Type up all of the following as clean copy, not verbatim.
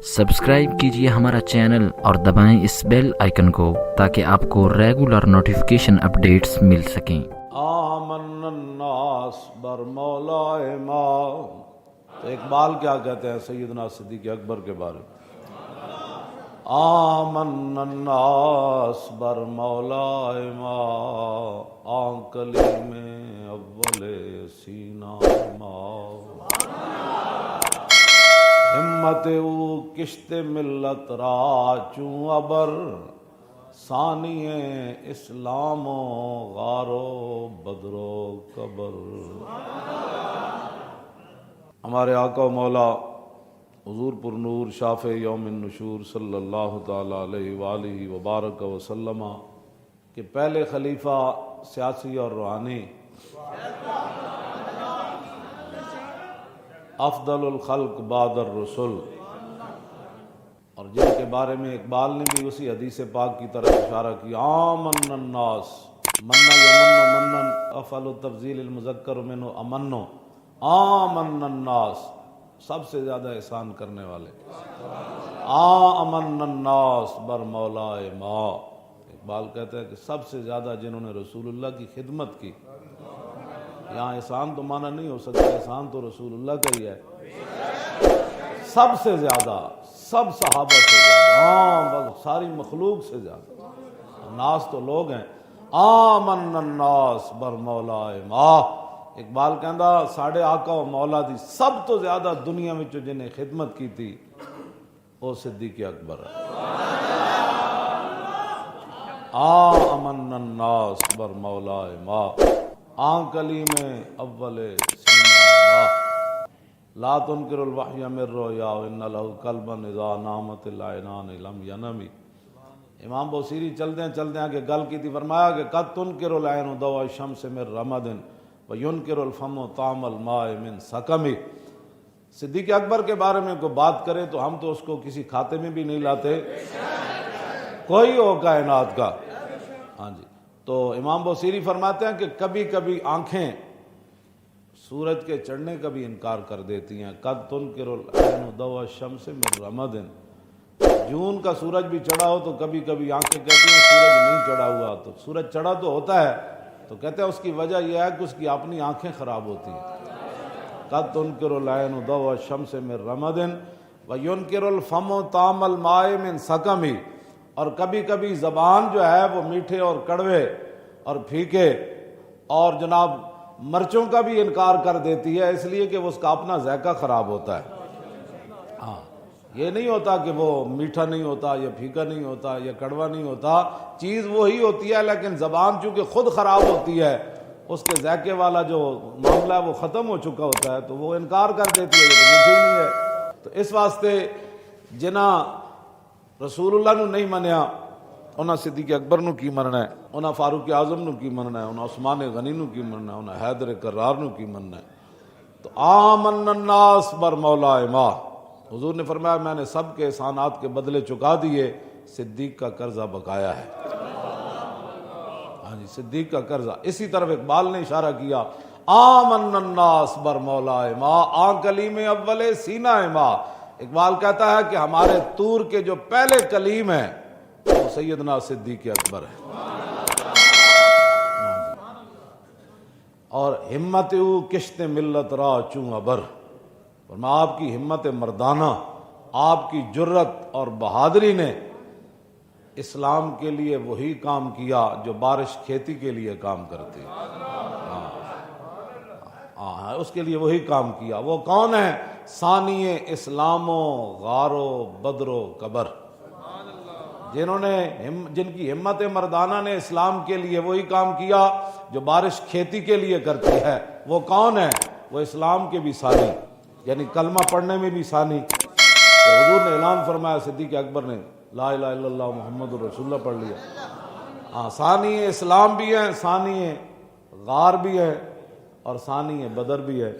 Subscribe کیجیے ہمارا channel اور دبائیں اس بیل آئیکن کو تاکہ آپ کو ریگولر نوٹیفیکیشن اپڈیٹس مل سکیں۔ آمن الناس بر مولا ما، تو اقبال کیا کہتے ہیں سیدنا صدیق اکبر کے بارے میں؟ آمن الناس بر مولا ما، آنکلی میں اول سینہ ما، ہمت او کشت ملت را چوں ابر، ثانی اسلام و غار و بدر و قبر۔ ہمارے آقا و مولا حضور پر نور شافع یوم النشور صلی اللہ تعالی علیہ وآلہ وبارک وسلم کہ پہلے خلیفہ سیاسی اور روحانی، افضل الخلق بعد الرسل، اور جن کے بارے میں اقبال نے بھی اسی حدیث پاک کی طرف اشارہ کیا، آمن الناس، من یمن منن افعل التفضیل المذکر منہ امن، آمن الناس، سب سے زیادہ احسان کرنے والے، آمن الناس بر مولا ما، اقبال کہتا ہے کہ سب سے زیادہ جنہوں نے رسول اللہ کی خدمت کی، یہاں احسان تو مانا نہیں ہو سکتا، احسان تو رسول اللہ کا ہی ہے، سب سے زیادہ، سب صحابہ سے زیادہ، بس ساری مخلوق سے زیادہ، ناس تو لوگ ہیں، آمن الناس بر مولا ما، اقبال کہندا ساڑھے آقا و مولا دی سب تو زیادہ دنیا میں جنہیں خدمت کی تھی وہ صدیق اکبر ہے۔ آمن الناس بر مولا ما، آنکلی میں اول سینہ ما، لا تنکر الوحی من رویا ان لہ قلبا اذا نامت العینان لم ینمی۔ امام بوصیری چلتے ہیں کہ گل کی تھی، فرمایا کہ قد تنکر العین ضوء الشمس من رمد وینکر الفم طعم الماء من سقم۔ صدیق اکبر کے بارے میں کوئی بات کرے تو ہم تو اس کو کسی کھاتے میں بھی نہیں لاتے، کوئی ہو کائنات کا۔ ہاں جی، تو امام بوصیری فرماتے ہیں کہ کبھی کبھی آنکھیں سورج کے چڑھنے کا بھی انکار کر دیتی ہیں، قد تنکر العین ضوء الشمس من رمد، جون کا سورج بھی چڑھا ہو تو کبھی کبھی آنکھیں کہتی ہیں سورج نہیں چڑھا ہوا، تو سورج چڑھا تو ہوتا ہے، تو کہتے ہیں اس کی وجہ یہ ہے کہ اس کی اپنی آنکھیں خراب ہوتی ہیں۔ قد تنکر العین ضوء الشمس من رمد وینکر الفم طعم الماء من سقم، اور کبھی کبھی زبان جو ہے وہ میٹھے اور کڑوے اور پھیکے اور جناب مرچوں کا بھی انکار کر دیتی ہے، اس لیے کہ اس کا اپنا ذائقہ خراب ہوتا ہے۔ ہاں، یہ نہیں ہوتا کہ وہ میٹھا نہیں ہوتا یا پھیکا نہیں ہوتا یا کڑوا نہیں ہوتا، چیز وہی ہوتی ہے، لیکن زبان چونکہ خود خراب ہوتی ہے، اس کے ذائقے والا جو معاملہ ہے وہ ختم ہو چکا ہوتا ہے، تو وہ انکار کر دیتی ہے، یہ تو میٹھی نہیں ہے۔ تو اس واسطے جنہاں رسول اللہ نو نہیں منیا انہاں صدیق اکبر نو کی مننا ہے، انہاں فاروق اعظم نو کی مننا ہے، انہاں عثمان غنی نو کی مننا ہے، انہاں حیدر کرار نو کی مننا ہے۔ تو آمن الناس بر مولا ما، حضور نے فرمایا میں نے سب کے احسانات کے بدلے چکا دیے، صدیق کا قرضہ بقایا ہے۔ ہاں جی، صدیق کا قرضہ۔ اسی طرف اقبال نے اشارہ کیا، آمن الناس بر مولا ما، آن کلیم اول سینہ ما، اقبال کہتا ہے کہ ہمارے طور کے جو پہلے کلیم ہیں وہ سیدنا صدیق اکبر ہے، اور ہمت او کشت ملت را چوں ابر، فرمایا آپ کی ہمت مردانہ، آپ کی جرت اور بہادری نے اسلام کے لیے وہی کام کیا جو بارش کھیتی کے لیے کام کرتی ہے، ہاں اس کے لیے وہی کام کیا۔ وہ کون ہے؟ ثانی اسلام و غار و بدر و قبر، جن کی ہمت مردانہ نے اسلام کے لیے وہی کام کیا جو بارش کھیتی کے لیے کرتی ہے۔ وہ کون ہے؟ وہ اسلام کے بھی ثانی، یعنی کلمہ پڑھنے میں بھی ثانی۔ تو حضور نے اعلان فرمایا، صدیق اکبر نے لا الہ الا اللہ محمد رسول اللہ پڑھ لیا۔ ہاں، ثانی اسلام بھی ہے، ثانی غار بھی ہے، اور ثانی بدر بھی ہے۔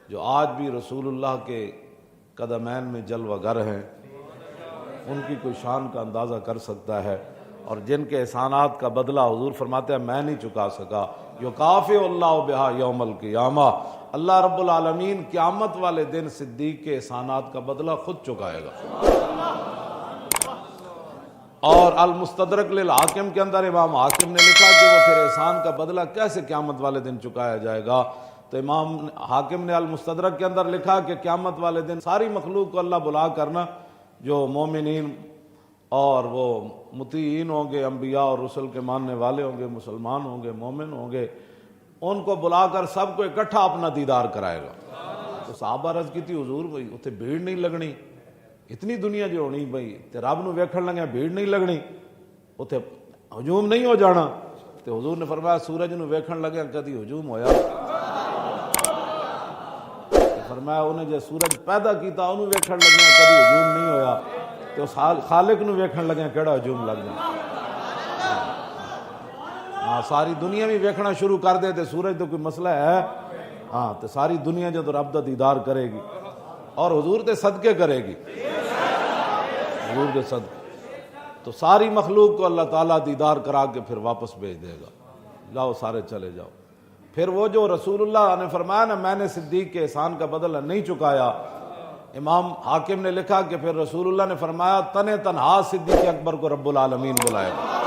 جو آج بھی رسول اللہ کے قدمین میں جلوہ گر ہیں، ان کی کوئی شان کا اندازہ کر سکتا ہے، اور جن کے احسانات کا بدلہ حضور فرماتے ہیں میں نہیں چکا سکا، یکافئ اللہ بہا یوم القیامہ، اللہ رب العالمین قیامت والے دن صدیق کے احسانات کا بدلہ خود چکائے گا۔ اور المستدرک للحاکم کے اندر امام حاکم نے لکھا کہ وہ پھر احسان کا بدلہ کیسے قیامت والے دن چکایا جائے گا، تو امام حاکم نے المستدرک کے اندر لکھا کہ قیامت والے دن ساری مخلوق کو اللہ بلا کرنا، جو مومنین اور وہ مطیعین ہوں گے، انبیاء اور رسل کے ماننے والے ہوں گے، مسلمان ہوں گے، مومن ہوں گے، ان کو بلا کر سب کو اکٹھا اپنا دیدار کرائے گا۔ تو صحابہ عرض کی تھی حضور بھائی اتنے بھیڑ نہیں لگنی، اتنی دنیا جو ہونی بھائی تے رب نو ویکھن لگے بھیڑ نہیں لگنی، اتنے ہجوم نہیں ہو جانا؟ تو حضور نے فرمایا سورج نو ویکھن لگے کدی ہجوم ہویا؟ فرمایا انہیں جو سورج پیدا کیتا انہوں ویکھن لگے کدی ہجوم نہیں ہویا، تو خالق نو ویکھن لگے کیڑا ہجوم لگ جائے؟ ہاں ساری دنیا بھی ویکھنا شروع کر دے تے سورج تو کوئی مسئلہ ہے؟ ہاں تو ساری دنیا جو رب دا دیدار کرے گی اور حضور دے صدقے کرے گی، حضور دے صدقے، تو ساری مخلوق کو اللہ تعالیٰ دیدار کرا کے پھر واپس بھیج دے گا، جاؤ سارے چلے جاؤ۔ پھر وہ جو رسول اللہ نے فرمایا نا میں نے صدیق کے احسان کا بدلہ نہیں چکایا، امام حاکم نے لکھا کہ پھر رسول اللہ نے فرمایا تنہا صدیق اکبر کو رب العالمین بلائے گا۔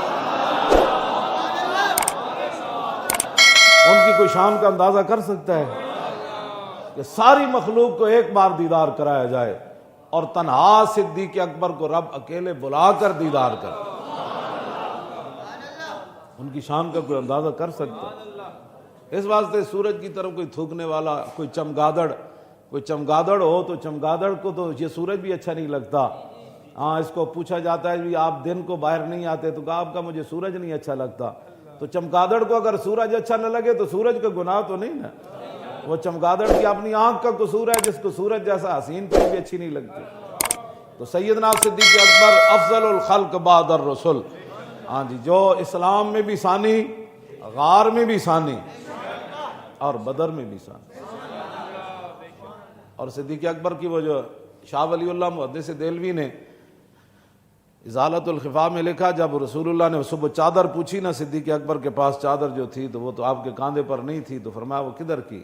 ان کی کوئی شان کا اندازہ کر سکتا ہے کہ ساری مخلوق کو ایک بار دیدار کرایا جائے اور تنہا صدیق اکبر کو رب اکیلے بلا کر دیدار کر؟ ان کی شان کا کوئی اندازہ کر سکتا ہے؟ اس واسطے سورج کی طرف کوئی تھوکنے والا، کوئی چمگادڑ ہو تو چمگادڑ کو تو یہ سورج بھی اچھا نہیں لگتا۔ ہاں اس کو پوچھا جاتا ہے بھی آپ دن کو باہر نہیں آتے، تو کہا آپ کا مجھے سورج نہیں اچھا لگتا۔ تو چمگادڑ کو اگر سورج اچھا نہ لگے تو سورج کا گناہ تو نہیں نا، وہ چمگادڑ کی اپنی آنکھ کا قصور ہے، جس کو سورج جیسا حسین کہیں بھی اچھی نہیں لگتی۔ تو سیدنا صدیق اکبر افضل الخلق بعد الرسل، ہاں جی، جو اسلام میں بھی ثانی، غار میں بھی ثانی اور بدر میں بھی ثانی۔ اور صدیق اکبر کی وہ جو شاہ ولی اللہ محدث دہلوی نے ازالت الخفا میں لکھا، جب رسول اللہ نے صبح چادر پوچھی نا صدیق اکبر کے پاس چادر جو تھی تو وہ تو آپ کے کاندھے پر نہیں تھی، تو فرمایا وہ کدھر کی؟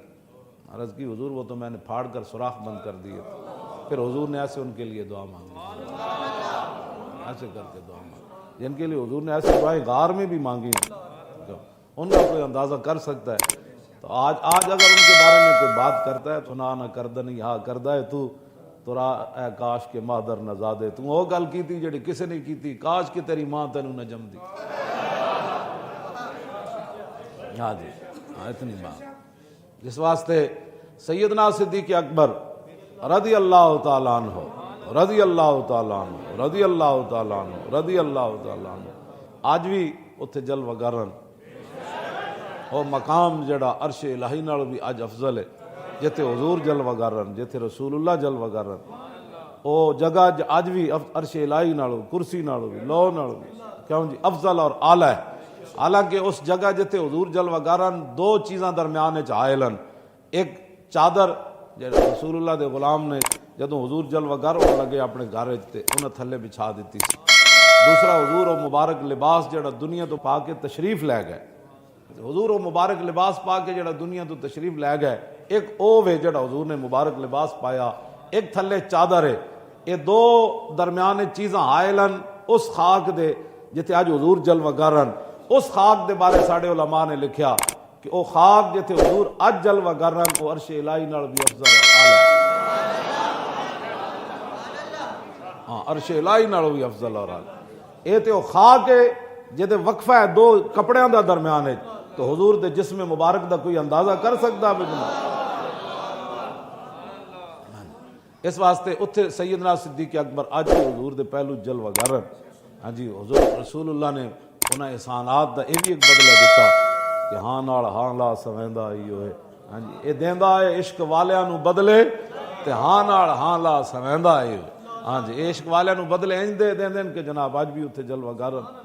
عرض کی حضور وہ تو میں نے پھاڑ کر سوراخ بند کر دیے تھے۔ پھر حضور نے ایسے ان کے لیے دعا مانگی، ایسے کر کے دعا مانگی، جن کے لیے حضور نے ایسے دعائیں غار میں بھی مانگی، ان کا کوئی اندازہ کر سکتا ہے؟ تو آج اگر ان کے بارے میں کوئی بات کرتا ہے تو نہ کردنی ہاں کردہ ہے تو تورا اے کاش کے مادر نہ زادے، تو وہ گل کی تھی جڑی کسے نہیں کی تھی، کاش کہ تیری ماں تینوں نہ جم دی۔ ہاں جی، ہاں اتنی بات۔ جس واسطے سیدنا صدیق اکبر رضی اللہ تعالیٰ عنہ، رضی اللہ تعالیٰ عنہ، رضی اللہ تعالیٰ عنہ، رضی اللہ تعالیٰ عنہ، آج بھی اتھے جلوہ گرن وہ مقام جڑا عرش الہی نال بھی اج افضل ہے، جتے حضور جلوہ گرن، جتے رسول اللہ جلوہ گرن، وہ جگہ اج بھی عرش الہی نال، کرسی نال بھی، لو نال بھی کیوں جی افضل اور اعلی ہے۔ حالانکہ اس جگہ جتے حضور جلوہ گرن دو چیزاں درمیان حائلن، ایک چادر رسول اللہ دے غلام نے جدوں حضور جلوہ گر ہونے لگے اپنے گھر تے انہیں تھلے بچھا دیتی سی۔ دوسرا حضور و مبارک لباس جڑا دنیا تو پا کے تشریف لے گئے، حضور و مبارک لباس پا کے جڑا دنیا تو تشریف لے گئے، ایک او وے جڑا حضور نے مبارک لباس پایا، ایک تھلے چادر ہے، یہ دو درمیان چیزاں حائلن اس خاک دے جتے آج حضور جلوہ گرن۔ اس خاک دے بارے ساڑے علماء نے لکھیا کہ او خاک جتے حضور اج جلوہ گرن او عرش الہی نال بھی افضل اور اعلی ہے۔ ہاں عرش الہی نال بھی افضل اور اعلی، اے تے او خاک ہے جتے وقفہ ہے دو کپڑیاں دا درمیان ہے، تو حضور دے جسم مبارک دا کوئی اندازہ کر سکتا بجنا؟ اس واسطے اتھے سیدنا صدیق اکبر اج بھی حضور دے پہلو جلوہ گرن۔ ہاں جی، حضور رسول اللہ نے انہاں احسانات دا یہ بھی ایک بدلہ دیتا کہ ہاں نال ہاں لا سویندا ہی ہوئے۔ ہاں جی، یہ دیندا ہے عشق والیاں نو بدلے تے ہاں نال ہاں لا سویندا ہی ہوئے۔ ہاں جی، عشق والیاں نو بدلے انج دے دین کہ جناب اج بھی اتھے جلوہ گرن۔